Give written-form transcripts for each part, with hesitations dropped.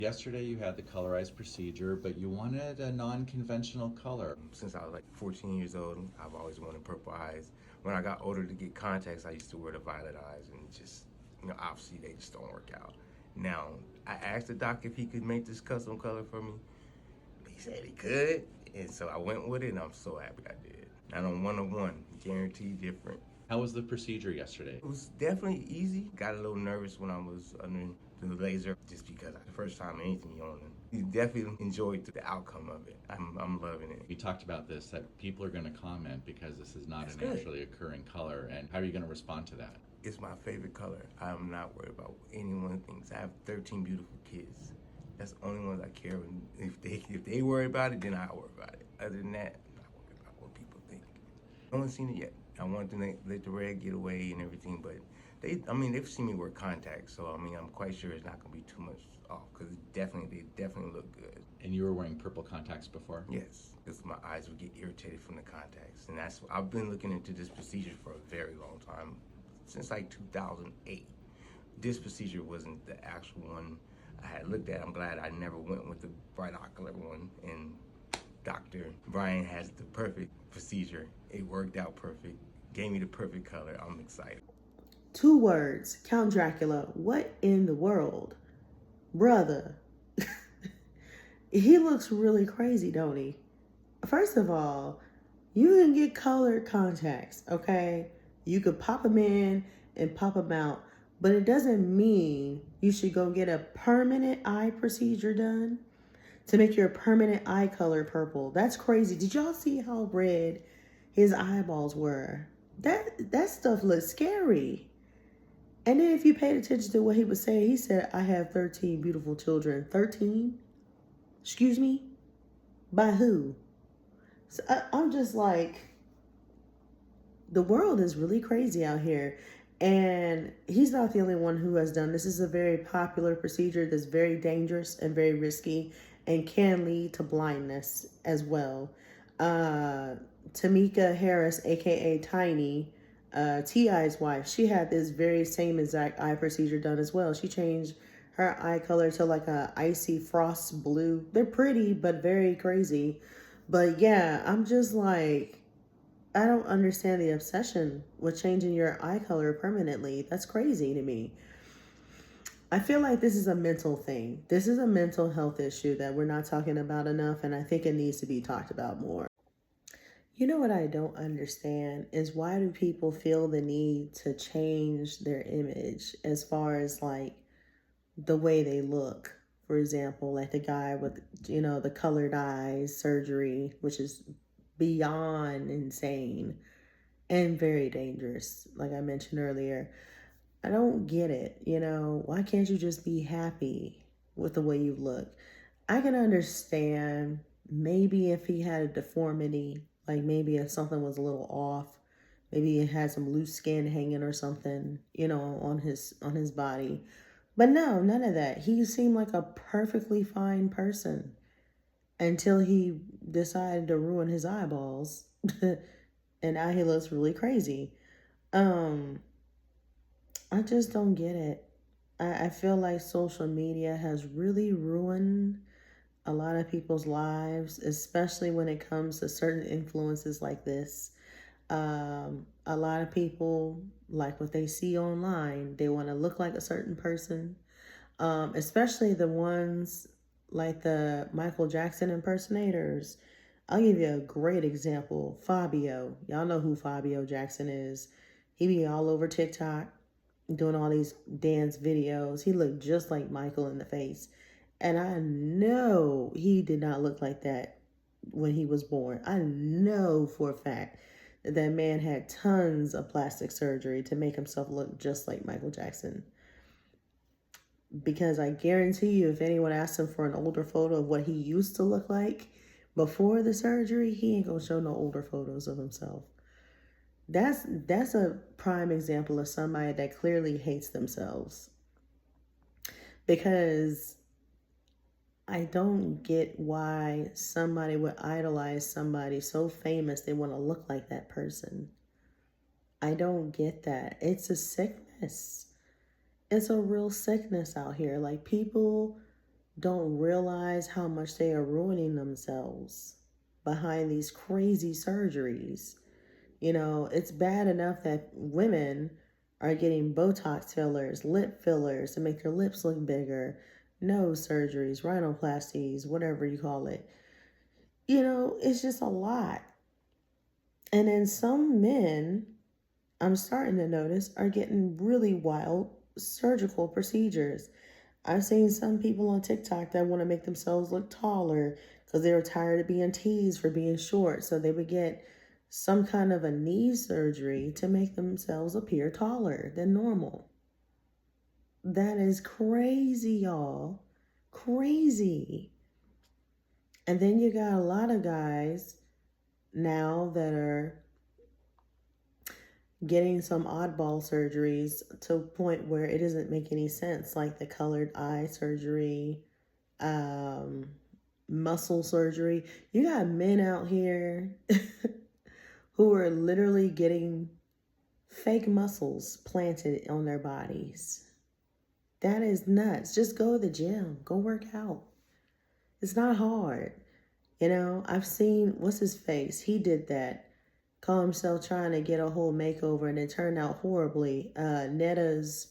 Yesterday you had the colorized procedure, but you wanted a non-conventional color. Since I was like 14 years old, I've always wanted purple eyes. When I got older to get contacts, I used to wear the violet eyes, and just, obviously they just don't work out. Now, I asked the doc if he could make this custom color for me. He said he could, and so I went with it, and I'm so happy I did. Not on 101, guaranteed different. How was the procedure yesterday? It was definitely easy. Got a little nervous when I was under the laser, just because the first time anything on it. You definitely enjoyed the outcome of it. I'm loving it. We talked about this, that people are going to comment because this is not That's a good. naturally occurring color. And how are you going to respond to that? It's my favorite color. I'm not worried about what anyone thinks. I have 13 beautiful kids. That's the only ones I care. If they worry about it, then I worry about it. Other than that, I'm not worried about what people think. I haven't seen it yet. I want to let the red get away and everything, but they've seen me wear contacts, so I'm quite sure it's not gonna be too much off because they definitely look good. And you were wearing purple contacts before? Yes, because my eyes would get irritated from the contacts, and I've been looking into this procedure for a very long time, since like 2008. This procedure wasn't the actual one I had looked at. I'm glad I never went with the bright ocular one, and Dr. Brian has the perfect procedure. It worked out perfect, gave me the perfect color. I'm excited. 2 words, Count Dracula. What in the world? Brother, he looks really crazy, don't he? First of all, you can get colored contacts, okay? You could pop them in and pop them out, but it doesn't mean you should go get a permanent eye procedure done to make your permanent eye color purple. That's crazy. Did y'all see how red his eyeballs were? That stuff looks scary. And then if you paid attention to what he was saying, he said, I have 13 beautiful children. 13? Excuse me? By who? So I'm just like, the world is really crazy out here. And he's not the only one who has done this. This is a very popular procedure that's very dangerous and very risky and can lead to blindness as well. Tamika Harris, aka Tiny, T.I.'s wife, she had this very same exact eye procedure done as well. She changed her eye color to like a icy frost blue. They're pretty, but very crazy. But yeah, I'm just like, I don't understand the obsession with changing your eye color permanently. That's crazy to me. I feel like this is a mental thing. This is a mental health issue that we're not talking about enough, and I think it needs to be talked about more. You know what I don't understand is why do people feel the need to change their image as far as like the way they look? For example, like the guy with, the colored eyes surgery, which is beyond insane and very dangerous, like I mentioned earlier. I don't get it. Why can't you just be happy with the way you look? I can understand maybe if he had a deformity, like maybe if something was a little off, maybe he had some loose skin hanging or something, on his body. But no, none of that. He seemed like a perfectly fine person until he decided to ruin his eyeballs. And now he looks really crazy. Um, I just don't get it. I feel like social media has really ruined a lot of people's lives, especially when it comes to certain influences like this. A lot of people like what they see online. They want to look like a certain person, especially the ones like the Michael Jackson impersonators. I'll give you a great example. Fabio. Y'all know who Fabio Jackson is. He be all over TikTok doing all these dance videos. He looked just like Michael in the face. And I know he did not look like that when he was born. I know for a fact that that man had tons of plastic surgery to make himself look just like Michael Jackson. Because I guarantee you, if anyone asked him for an older photo of what he used to look like before the surgery, he ain't gonna show no older photos of himself. That's a prime example of somebody that clearly hates themselves. Because I don't get why somebody would idolize somebody so famous they want to look like that person. I don't get that. It's a sickness. It's a real sickness out here. Like people don't realize how much they are ruining themselves behind these crazy surgeries. You know, it's bad enough that women are getting Botox fillers, lip fillers to make their lips look bigger, nose surgeries, rhinoplasties, whatever you call it. You know, it's just a lot. And then some men, I'm starting to notice, are getting really wild surgical procedures. I've seen some people on TikTok that want to make themselves look taller because they were tired of being teased for being short. So they would get some kind of a knee surgery to make themselves appear taller than normal. That is crazy, y'all. Crazy. And then you got a lot of guys now that are getting some oddball surgeries to a point where it doesn't make any sense, like the colored eye surgery, um, muscle surgery. You got men out here who are literally getting fake muscles planted on their bodies. That is nuts. Just go to the gym, go work out. It's not hard. You know, I've seen, what's his face? He did that. Call himself trying to get a whole makeover and it turned out horribly. Netta's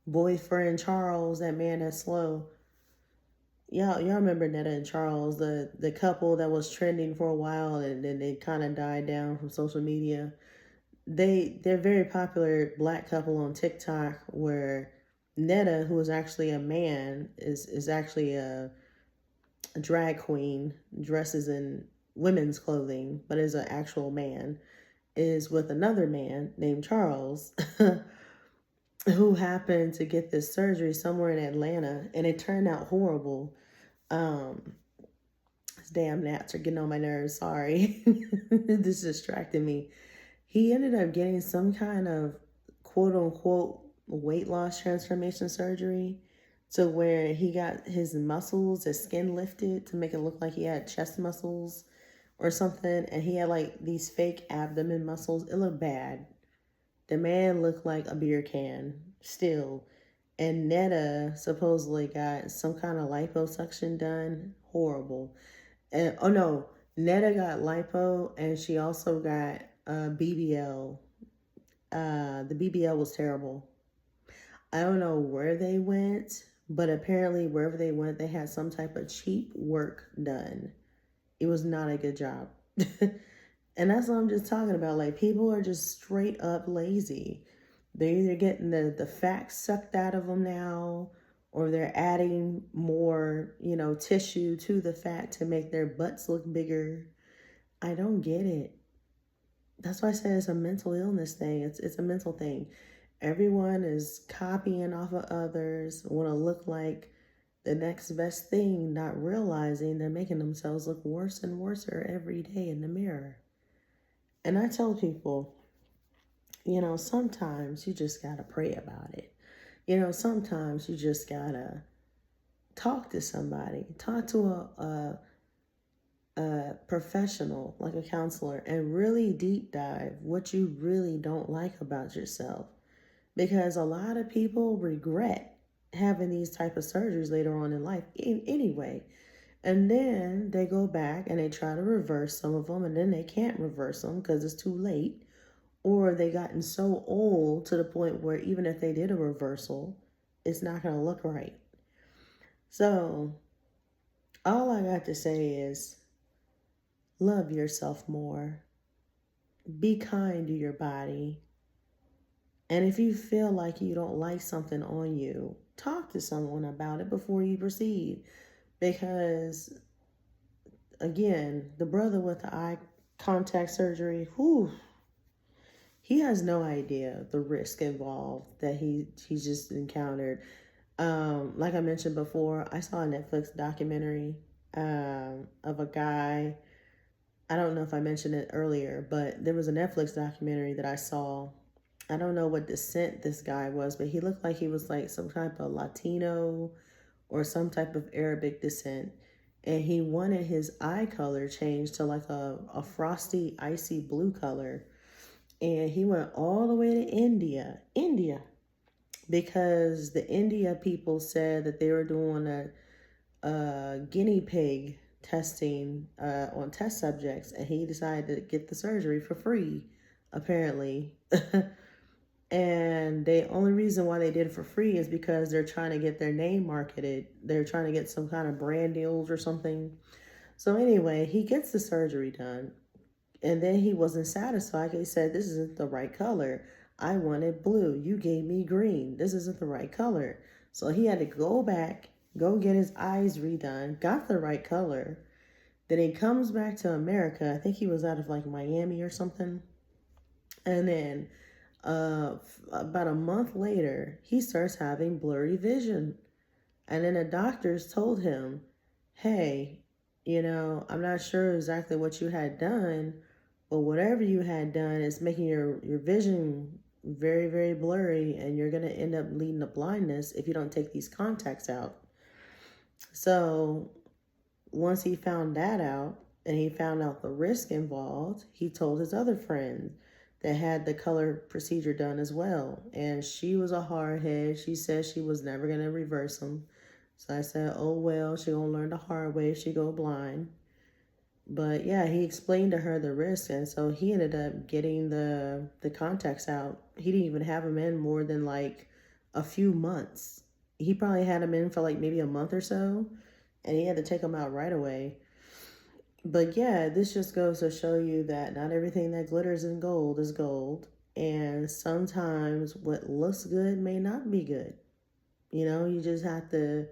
boyfriend, Charles, that man that's slow. Y'all remember Netta and Charles, the couple that was trending for a while and then they kind of died down from social media. They're very popular black couple on TikTok where Netta, who is actually a man, is actually a drag queen, dresses in women's clothing, but is an actual man, is with another man named Charles, who happened to get this surgery somewhere in Atlanta, and it turned out horrible. These damn gnats are getting on my nerves. Sorry, this distracted me. He ended up getting some kind of quote unquote weight loss transformation surgery to where he got his muscles, his skin lifted to make it look like he had chest muscles or something. And he had like these fake abdomen muscles. It looked bad. The man looked like a beer can still. And Netta supposedly got some kind of liposuction done. Horrible. And oh no, Netta got lipo and she also got BBL. The BBL was terrible. I don't know where they went, but apparently wherever they went, they had some type of cheap work done. It was not a good job. And that's what I'm just talking about. Like, people are just straight up lazy. They're either getting the fat sucked out of them now, or they're adding more, tissue to the fat to make their butts look bigger. I don't get it. That's why I said it's a mental illness thing. It's a mental thing. Everyone is copying off of others, want to look like the next best thing, not realizing they're making themselves look worse and worse every day in the mirror. And I tell people, sometimes you just got to pray about it. Sometimes you just got to talk to somebody, talk to a professional like a counselor and really deep dive what you really don't like about yourself. Because a lot of people regret having these type of surgeries later on in life anyway. And then they go back and they try to reverse some of them, and then they can't reverse them because it's too late. Or they gotten so old to the point where even if they did a reversal, it's not going to look right. So all I got to say is love yourself more. Be kind to your body. And if you feel like you don't like something on you, talk to someone about it before you proceed. Because, again, the brother with the eye contact surgery, he has no idea the risk involved that he just encountered. Like I mentioned before, I saw a Netflix documentary of a guy. I don't know if I mentioned it earlier, but there was a Netflix documentary that I saw. I don't know what descent this guy was, but he looked like he was like some type of Latino or some type of Arabic descent. And he wanted his eye color changed to like a frosty, icy blue color. And he went all the way to India, because the India people said that they were doing guinea pig testing on test subjects, and he decided to get the surgery for free, apparently. And the only reason why they did it for free is because they're trying to get their name marketed. They're trying to get some kind of brand deals or something. So anyway, he gets the surgery done, and then he wasn't satisfied. He said, "This isn't the right color. I wanted blue. You gave me green. This isn't the right color." So he had to go back, go get his eyes redone, got the right color. Then he comes back to America. I think he was out of like Miami or something. And then about a month later, he starts having blurry vision. And then the doctors told him, "Hey, I'm not sure exactly what you had done, but whatever you had done is making your vision very, very blurry, and you're going to end up leading to blindness if you don't take these contacts out." So once he found that out, and he found out the risk involved, he told his other friend that had the color procedure done as well. And she was a hardhead. She said she was never going to reverse them. So I said, "Oh, well, she going to learn the hard way if she go blind." But yeah, he explained to her the risk. And so he ended up getting the contacts out. He didn't even have them in more than like a few months. He probably had them in for like maybe a month or so. And he had to take them out right away. But yeah, this just goes to show you that not everything that glitters in gold is gold. And sometimes what looks good may not be good. You just have to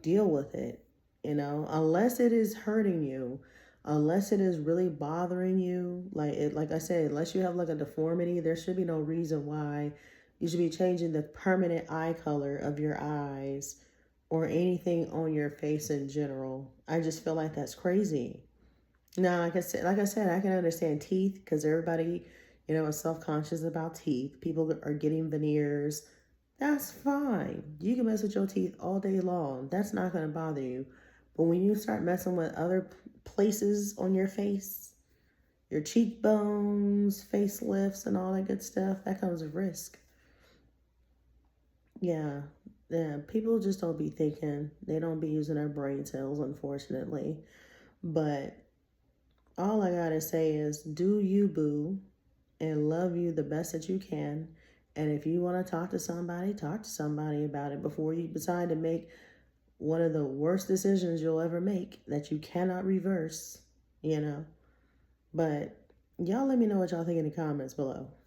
deal with it, unless it is hurting you, unless it is really bothering you. Like I said, unless you have like a deformity, there should be no reason why you should be changing the permanent eye color of your eyes or anything on your face in general. I just feel like that's crazy. Now, like I said, I can understand teeth because everybody, is self-conscious about teeth. People are getting veneers. That's fine. You can mess with your teeth all day long. That's not going to bother you. But when you start messing with other places on your face, your cheekbones, facelifts, and all that good stuff, that comes with risk. Yeah. Yeah. People just don't be thinking. They don't be using their brain cells, unfortunately. But all I gotta say is do you, boo, and love you the best that you can. And if you want to talk to somebody about it before you decide to make one of the worst decisions you'll ever make that you cannot reverse. But y'all let me know what y'all think in the comments below.